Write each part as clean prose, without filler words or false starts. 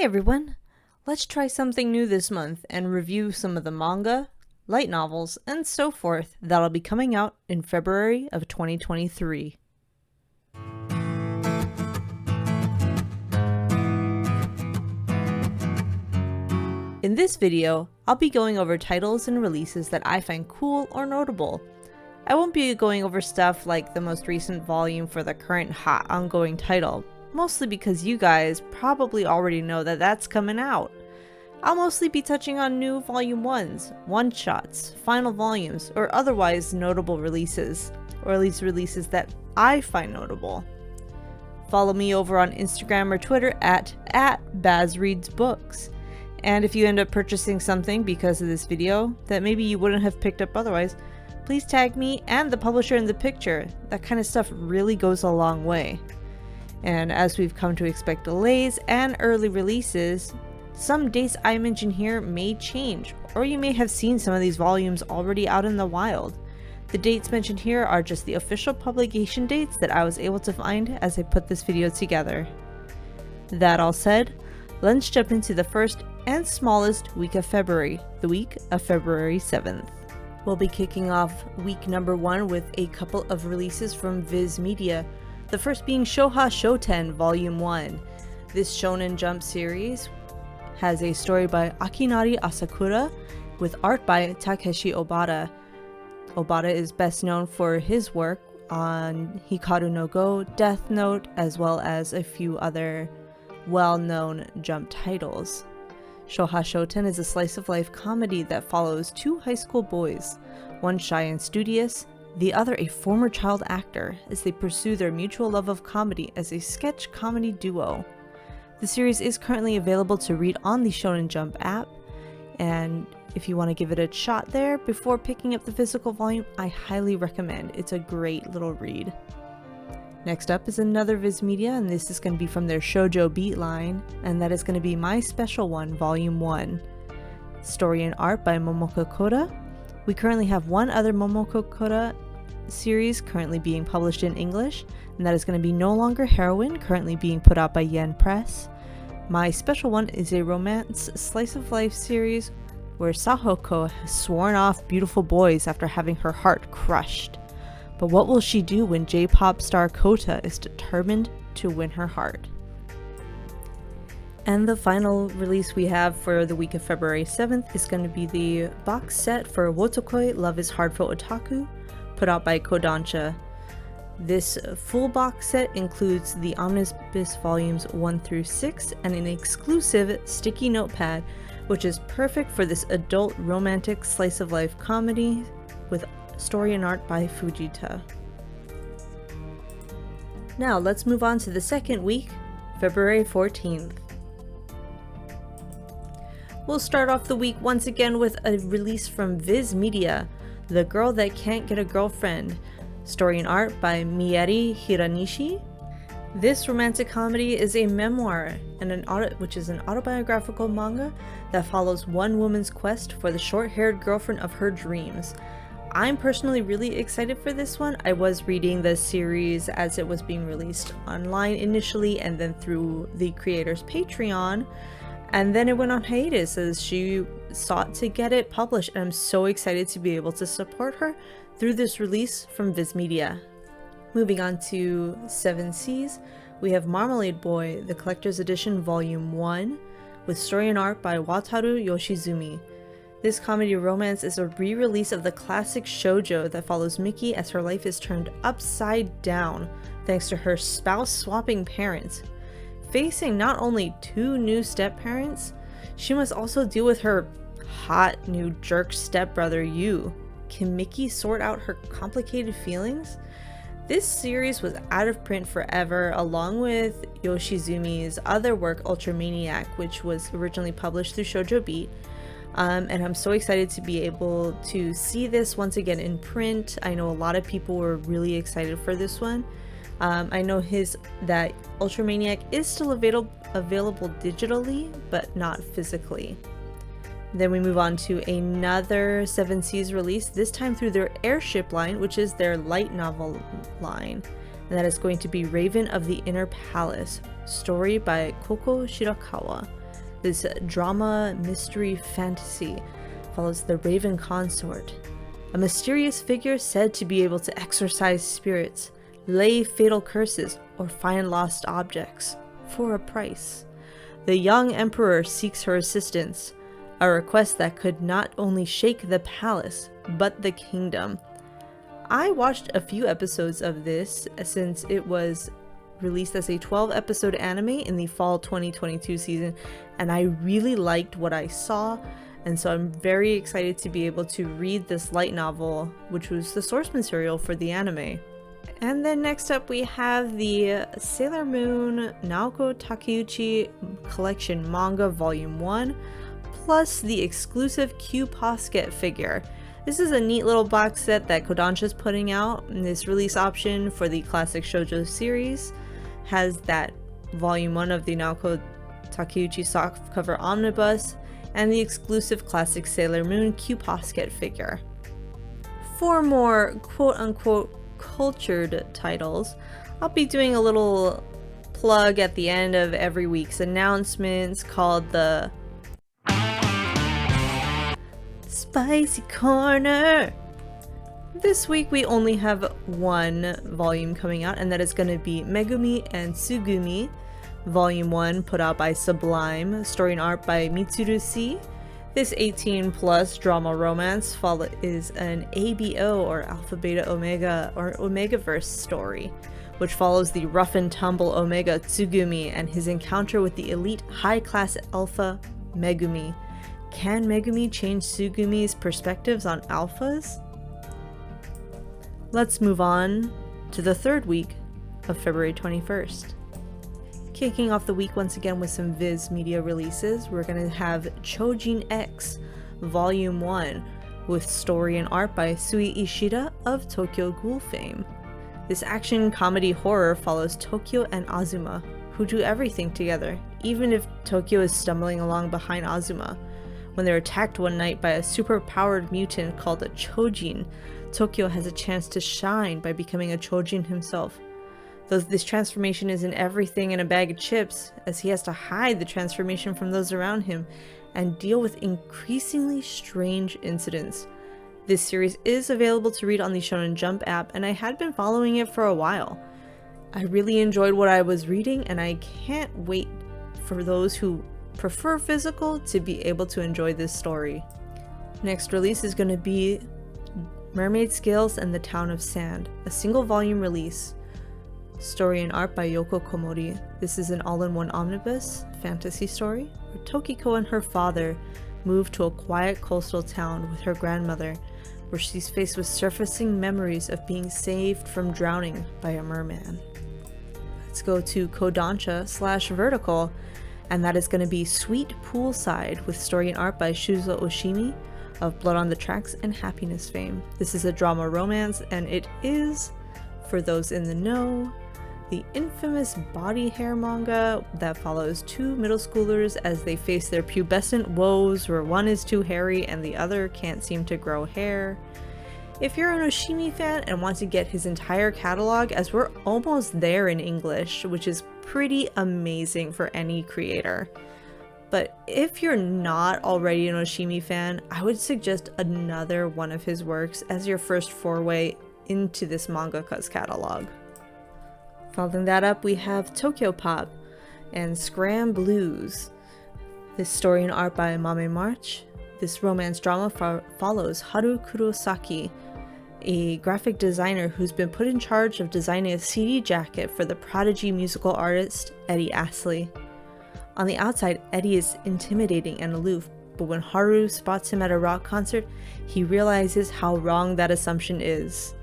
everyone! Let's try something new this month and review some of the manga, light novels, and so forth that'll be coming out in February of 2023. In this video, I'll be going over titles and releases that I find cool or notable. I won't be going over stuff like the most recent volume for the current hot ongoing title, mostly because you guys probably already know that that's coming out. I'll mostly be touching on new volume 1s, one-shots, final volumes, or otherwise notable releases, or at least releases that I find notable. Follow me over on Instagram or Twitter at BazReadsBooks. And if you end up purchasing something because of this video that maybe you wouldn't have picked up otherwise, please tag me and the publisher in the picture. That kind of stuff really goes a long way. And as we've come to expect delays and early releases, some dates I mention here may change, or you may have seen some of these volumes already out in the wild. The dates mentioned here are just the official publication dates that I was able to find as I put this video together. That all said, let's jump into the first and smallest week of February, the week of February 7th. We'll be kicking off week number 1 with a couple of releases from Viz Media, the first being Shouha Shoten Volume 1. This Shonen Jump series has a story by Akinari Asakura with art by Takeshi Obata. Obata is best known for his work on Hikaru no Go, Death Note, as well as a few other well-known Jump titles. Shouha Shoten is a slice-of-life comedy that follows two high school boys, one shy and studious, the other a former child actor, as they pursue their mutual love of comedy as a sketch comedy duo. The series is currently available to read on the Shonen Jump app, and if you want to give it a shot there before picking up the physical volume, I highly recommend. It's a great little read. Next up is another Viz Media, and this is going to be from their Shoujo Beat line, and that is going to be My Special One Volume 1. Story and art by Momoko Koda. We currently have one other Momoko Koda series currently being published in English, and that is going to be No Longer Heroine, currently being put out by Yen Press. My Special One is a romance slice-of-life series where Sahoko has sworn off beautiful boys after having her heart crushed. But what will she do when J-pop star Kota is determined to win her heart? And the final release we have for the week of February 7th is going to be the box set for Wotokoi Love is Hard for Otaku, put out by Kodansha. This full box set includes the omnibus volumes 1 through 6 and an exclusive sticky notepad, which is perfect for this adult romantic slice-of-life comedy with story and art by Fujita. Now let's move on to the second week, February 14th. We'll start off the week once again with a release from Viz Media, The Girl That Can't Get a Girlfriend, story and art by Mieri Hiranishi. This romantic comedy is a memoir which is an autobiographical manga that follows one woman's quest for the short-haired girlfriend of her dreams. I'm personally really excited for this one. I was reading the series as it was being released online initially and then through the creator's Patreon, and then it went on hiatus as she sought to get it published, and I'm so excited to be able to support her through this release from Viz Media. Moving on to 7 Seas, we have Marmalade Boy, the Collector's Edition Volume 1, with story and art by Wataru Yoshizumi. This comedy romance is a re-release of the classic shoujo that follows Miki as her life is turned upside down thanks to her spouse-swapping parents. Facing not only 2 new step-parents, she must also deal with her hot new jerk stepbrother Yu. Can Miki sort out her complicated feelings? This series was out of print forever, along with Yoshizumi's other work Ultramaniac, which was originally published through Shoujo Beat. And I'm so excited to be able to see this once again in print. I know a lot of people were really excited for this one. I know that Ultramaniac is still available digitally, but not physically. Then we move on to another 7 Seas release, this time through their Airship line, which is their light novel line. And that is going to be Raven of the Inner Palace, story by Koko Shirakawa. This drama mystery fantasy follows the Raven Consort, a mysterious figure said to be able to exorcise spirits, lay fatal curses, or find lost objects for a price. The young emperor seeks her assistance, a request that could not only shake the palace, but the kingdom. I watched a few episodes of this since it was released as a 12-episode anime in the fall 2022 season, and I really liked what I saw, and so I'm very excited to be able to read this light novel, which was the source material for the anime. And then next up we have the Sailor Moon Naoko Takeuchi Collection Manga Volume 1, plus the exclusive Q Posket figure. This is a neat little box set that Kodansha's putting out, and this release option for the classic shoujo series has that Volume 1 of the Naoko Takeuchi softcover omnibus, and the exclusive classic Sailor Moon Q Posket figure. For more quote-unquote cultured titles, I'll be doing a little plug at the end of every week's announcements called the Spicy Corner. This week we only have one volume coming out, and that is going to be Megumi and Tsugumi, Volume 1, put out by Sublime, story and art by Mitsuru C. This 18+ drama romance is an ABO, or Alpha Beta Omega, or Omegaverse story, which follows the rough and tumble Omega Tsugumi and his encounter with the elite high-class Alpha Megumi. Can Megumi change Tsugumi's perspectives on alphas? Let's move on to the third week of February 21st. Kicking off the week once again with some Viz Media releases, we're going to have Chojin X Volume 1 with story and art by Sui Ishida of Tokyo Ghoul fame. This action comedy horror follows Tokyo and Azuma, who do everything together, even if Tokyo is stumbling along behind Azuma. When they're attacked one night by a super-powered mutant called a Chojin, Tokyo has a chance to shine by becoming a Chojin himself. Though this transformation isn't everything in a bag of chips, as he has to hide the transformation from those around him and deal with increasingly strange incidents. This series is available to read on the Shonen Jump app, and I had been following it for a while. I really enjoyed what I was reading, and I can't wait for those who prefer physical to be able to enjoy this story. Next release is going to be Mermaid Scales and the Town of Sand, a single volume release. Story and art by Yoko Komori. This is an all-in-one omnibus fantasy story where Tokiko and her father move to a quiet coastal town with her grandmother, where she's faced with surfacing memories of being saved from drowning by a merman. Let's go to Kodansha/Vertical, and that is going to be Sweet Poolside with story and art by Shuzo Oshimi of Blood on the Tracks and Happiness fame. This is a drama romance, and it is, for those in the know, the infamous body hair manga that follows two middle schoolers as they face their pubescent woes where one is too hairy and the other can't seem to grow hair. If you're an Oshimi fan and want to get his entire catalog, as we're almost there in English, which is pretty amazing for any creator. But if you're not already an Oshimi fan, I would suggest another one of his works as your first foray into this mangaka's catalog. Following that up, we have Tokyo Pop and Scram Blues. This story and art by Mame March. This romance drama follows Haru Kurosaki, a graphic designer who's been put in charge of designing a CD jacket for the prodigy musical artist Eddie Astley. On the outside, Eddie is intimidating and aloof, but when Haru spots him at a rock concert, he realizes how wrong that assumption is.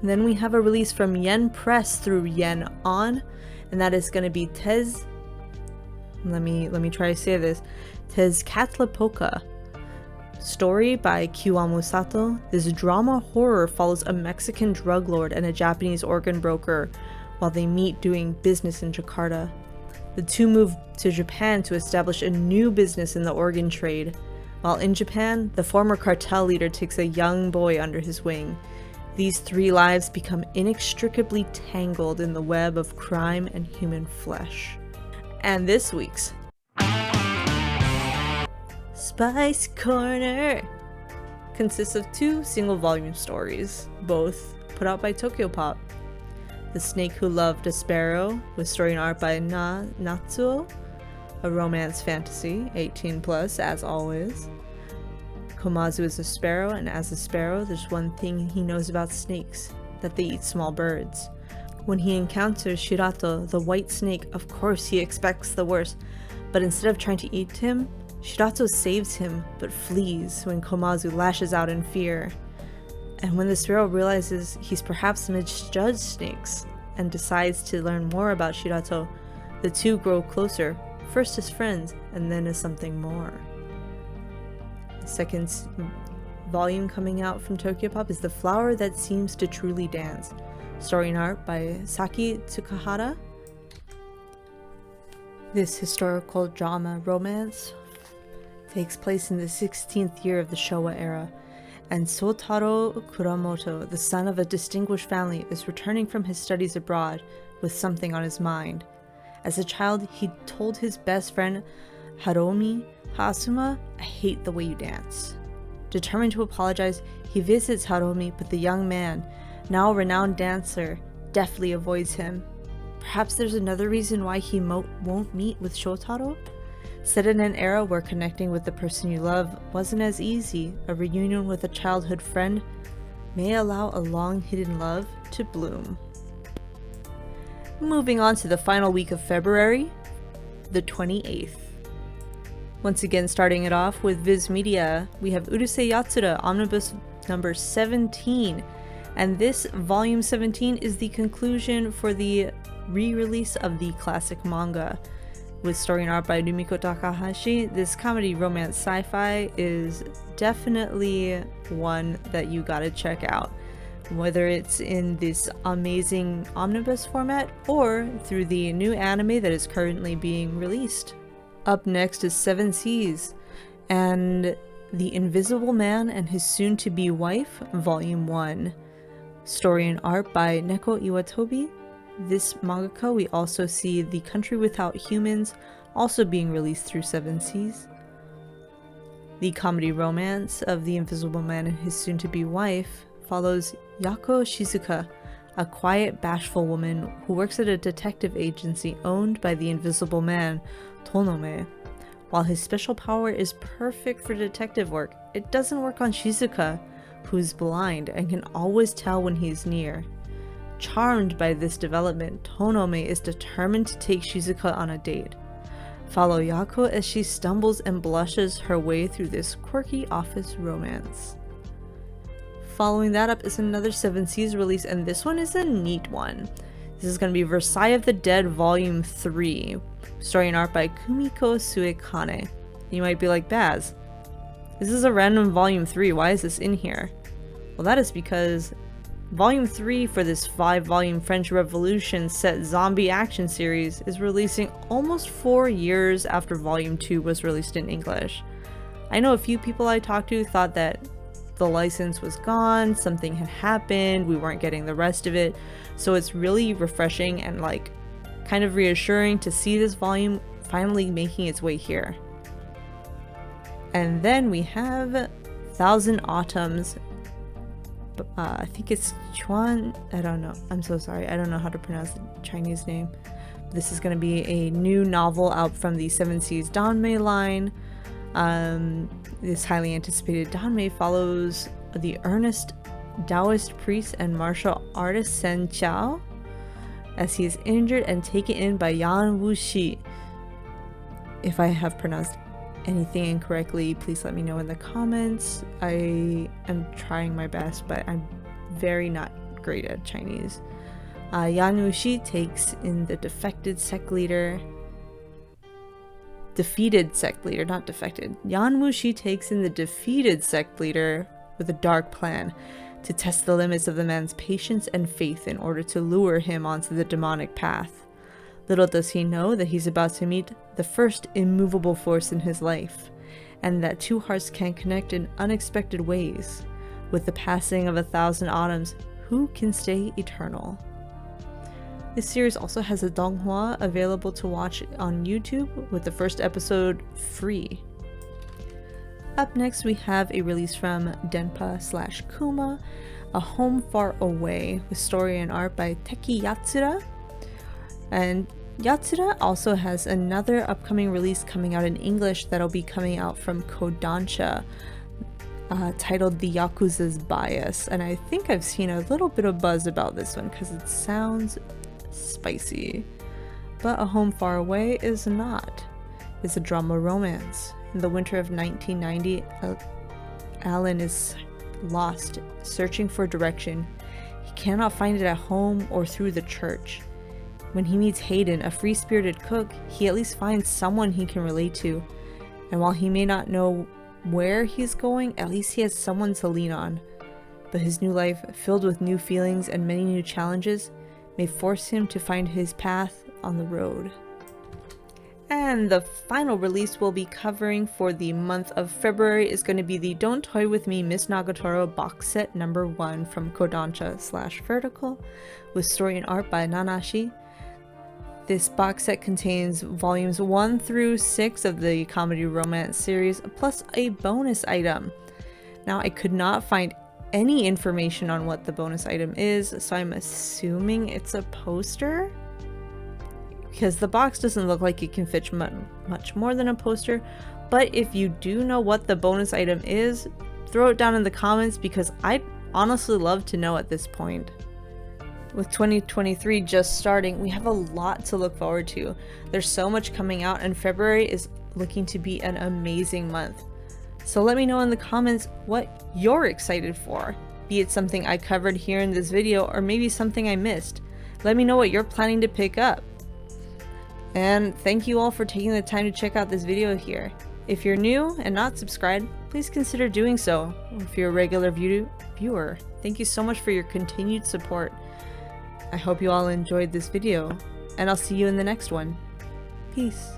And then we have a release from Yen Press through Yen On, and that is going to be let me try to say this, Tezcatlipoca. Story by Kiwamu Sato. This drama horror follows a Mexican drug lord and a Japanese organ broker while they meet doing business in Jakarta. The two move to Japan to establish a new business in the organ trade. While in Japan, the former cartel leader takes a young boy under his wing. These three lives become inextricably tangled in the web of crime and human flesh. And this week's Spice Corner consists of 2 single-volume stories, both put out by Tokyopop. The Snake Who Loved a Sparrow, with story and art by Natsuo, a romance fantasy, 18+, as always. Komazu is a sparrow, and as a sparrow, there's one thing he knows about snakes, that they eat small birds. When he encounters Shirato, the white snake, of course he expects the worst, but instead of trying to eat him, Shirato saves him, but flees when Komazu lashes out in fear. And when the sparrow realizes he's perhaps misjudged snakes and decides to learn more about Shirato, the two grow closer, first as friends and then as something more. The second volume coming out from Tokyopop is The Flower That Seems to Truly Dance, story and art by Saki Tsukahara. This historical drama romance takes place in the 16th year of the Showa era, and Sotaro Kuramoto, the son of a distinguished family, is returning from his studies abroad with something on his mind. As a child, he told his best friend Haruomi Hasuma, "I hate the way you dance." Determined to apologize, he visits Haruomi, but the young man, now a renowned dancer, deftly avoids him. Perhaps there's another reason why he won't meet with Shotaro? Set in an era where connecting with the person you love wasn't as easy, a reunion with a childhood friend may allow a long-hidden love to bloom. Moving on to the final week of February, the 28th. Once again, starting it off with Viz Media, we have Urusei Yatsura Omnibus number 17, and this volume 17 is the conclusion for the re-release of the classic manga. With story and art by Rumiko Takahashi, this comedy romance sci-fi is definitely one that you gotta check out, whether it's in this amazing omnibus format or through the new anime that is currently being released. Up next is Seven Seas and The Invisible Man and His Soon-to-Be Wife, Volume 1. Story and art by Neko Iwatobi. This mangaka, we also see The Country Without Humans also being released through Seven Seas. The comedy romance of The Invisible Man and His Soon-to-Be Wife follows Yako Shizuka, a quiet, bashful woman who works at a detective agency owned by the Invisible Man, Tonome. While his special power is perfect for detective work, it doesn't work on Shizuka, who's blind and can always tell when he's near. Charmed by this development, Tonome is determined to take Shizuka on a date. Follow Yako as she stumbles and blushes her way through this quirky office romance. Following that up is another Seven Seas release, and this one is a neat one. This is going to be Versailles of the Dead Volume 3, story and art by Kumiko Suekane. You might be like, Baz, this is a random Volume 3, why is this in here? Well, that is because Volume 3 for this 5-volume French Revolution set zombie action series is releasing almost 4 years after Volume 2 was released in English. I know a few people I talked to thought that the license was gone, something had happened, we weren't getting the rest of it, so it's really refreshing and like kind of reassuring to see this volume finally making its way here. And then we have Thousand Autumns. I think it's Chuan, I don't know, I'm so sorry, I don't know how to pronounce the Chinese name. This is going to be a new novel out from the Seven Seas Danmei line. This highly anticipated Danmei follows the earnest Taoist priest and martial artist Sen Chao as he is injured and taken in by Yan Wuxi. If I have pronounced anything incorrectly, please let me know in the comments. I am trying my best, but I'm very not great at Chinese. Yan Wuxi takes in the defeated sect leader, not defected. Yan Wuxi takes in the defeated sect leader with a dark plan to test the limits of the man's patience and faith in order to lure him onto the demonic path. Little does he know that he's about to meet the first immovable force in his life, and that two hearts can connect in unexpected ways. With the passing of 1,000 autumns, who can stay eternal? This series also has a donghua available to watch on YouTube, with the first episode free. Up next we have a release from Denpa/Kuma, A Home Far Away, with story and art by Teki Yatsura. And Yatsura also has another upcoming release coming out in English that'll be coming out from Kodansha, titled The Yakuza's Bias, and I think I've seen a little bit of buzz about this one because it sounds spicy. But A Home Far Away is not. It's a drama romance. In the winter of 1990, Alan is lost, searching for direction. He cannot find it at home or through the church. When he meets Hayden, a free-spirited cook, he at least finds someone he can relate to. And while he may not know where he's going, at least he has someone to lean on. But his new life, filled with new feelings and many new challenges, may force him to find his path on the road. And the final release we'll be covering for the month of February is going to be the Don't Toy With Me Miss Nagatoro box set number 1 from Kodansha/Vertical, with story and art by Nanashi. This box set contains volumes 1 through 6 of the comedy romance series, plus a bonus item. Now, I could not find any information on what the bonus item is, so I'm assuming it's a poster? Because the box doesn't look like it can fit much more than a poster, but if you do know what the bonus item is, throw it down in the comments because I'd honestly love to know at this point. With 2023 just starting, we have a lot to look forward to. There's so much coming out, and February is looking to be an amazing month. So let me know in the comments what you're excited for, be it something I covered here in this video or maybe something I missed. Let me know what you're planning to pick up. And thank you all for taking the time to check out this video here. If you're new and not subscribed, please consider doing so. Or if you're a regular viewer, thank you so much for your continued support. I hope you all enjoyed this video, and I'll see you in the next one. Peace.